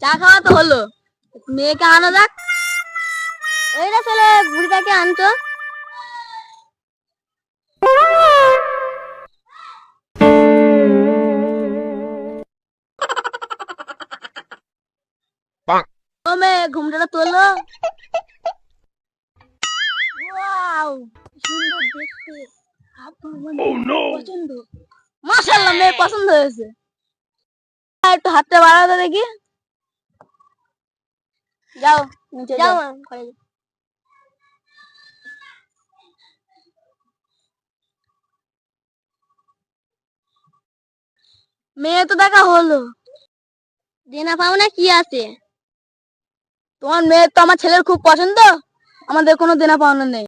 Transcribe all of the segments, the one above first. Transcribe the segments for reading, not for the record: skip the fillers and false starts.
চা খাওয়া তো হলো, মেয়েকে আনা যাক। ওই না চলে বুড়িটাকে আনতো। ও মেয়ে, ঘুমটা তোলো। ওয়াও, সুন্দর দেখতে। পছন্দ। মাশাআল্লাহ, মেয়ে পছন্দ হয়েছে। একটু হাতটা বাড়াতে দেখি। যাও নিচে যাও। মেয়ে তো দেখা হলো, দেনা পাওনা কি আছে? তোমার মেয়ে তো আমার ছেলের খুব পছন্দ, আমাদের কোনো দেনা পাওনা নেই।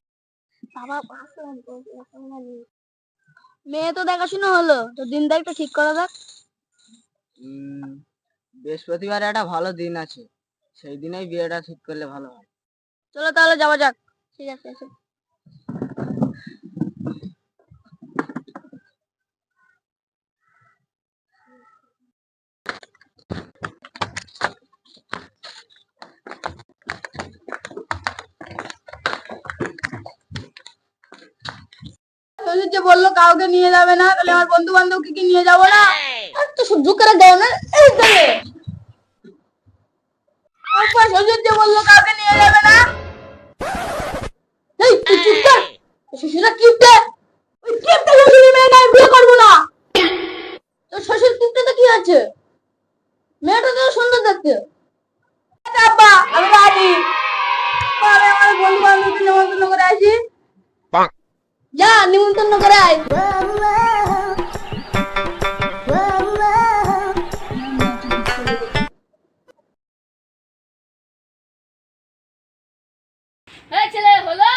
মেয়ে তো দেখাশোনা হলো, তো দিন তারিখটা ঠিক করা যাক। বৃহস্পতিবার একটা ভালো দিন আছে, সেই দিনেই বিয়েটা ঠিক করলে ভালো হয়। চলো তাহলে যাওয়া যাক। ঠিক আছে। যে বললো কাউকে নিয়ে যাবে না, তাহলে আমার বন্ধু বান্ধবকে কি নিয়ে যাবো না? তো সহ্য করে দাও না। এই তাহলে যে বললো কাউকে নিয়ে যাবে না। এই তুই চুপ কর। শ্বশুরা কিপটে, ওই কিপটে শ্বশুরের মেয়েকে আমি বিয়ে করবো না। তোর শ্বশুর কিপটেতে কি আছে? মেয়েটা তো সুন্দর দেখতে। আব্বা, আমি রাজি। আমি আমার বন্ধু বান্ধবকে নিমন্ত্রণ করে আসি। যা নিমন্ত্রণ করে আয়। এই ছেলে হলো।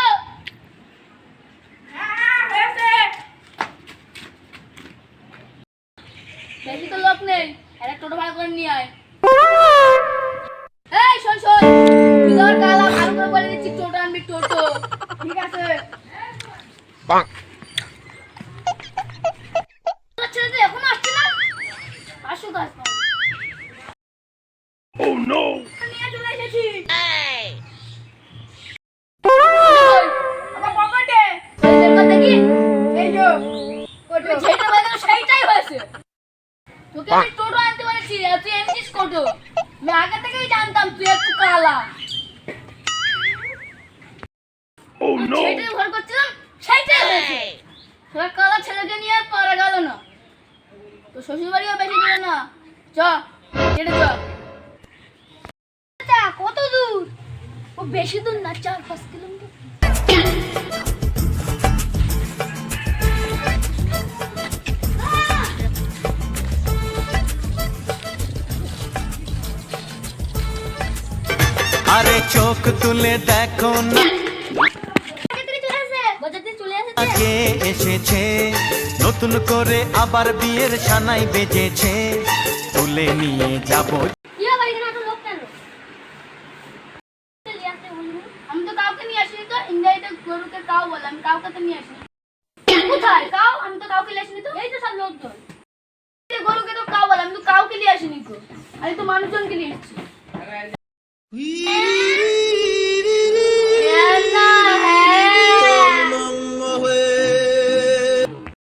বেশি তো লোক নেই, একটা টোটো ভাড়া করে নিয়ে আয়। এই শোন শোন, বিদর কালা ভালো করে বলে দিচ্ছি, টোটো আনবি, টোটো। ঠিক আছে? ছেলে তো এখন আসছে না, আসুক আসবো। Oh no! নিয়ে চলে এসেছি। আমার পকেটে এই দেখো দেখি, এই যে টোটো যেটা বলে সেইটাই হয়েছে। তোকে আমি টোটো আনতে বলেছি, আর তুই এনেছিস টোটো। আমি আগে থেকেই জানতাম তুই একটু কালা। Oh no! সেইটাই ভর করছিলাম, সেইটাই হয়েছে। তোর কালা ছেলেকে নিয়ে পারা গেল না, তো শ্বশুর বাড়িও বেশি দূরে না। চ হেঁটে চ। কত দূর? ও বেশি দূর না, 4-5 কিলোমিটার। আরে চোখ তুলে দেখো না, আগে এসেছে নতুন করে, আবার বিয়ের সানাই বেজেছে, তুলে নিয়ে যাব। আমি তো কাউকে নিয়ে আসিনি, তো ইংরেজিতে গরুকে কাউ বলে, আমি কাউকে তো নিয়ে আসিনি। কোথায় কাউ? আমি তো কাউকে নিয়ে আসিনি। তো এই তো সব লোকজন গরুকে তো কাউ বলে, আমি তো কাউকে নিয়ে আসিনি। তো আমি তো মানুষজনকে নিয়ে এসেছি।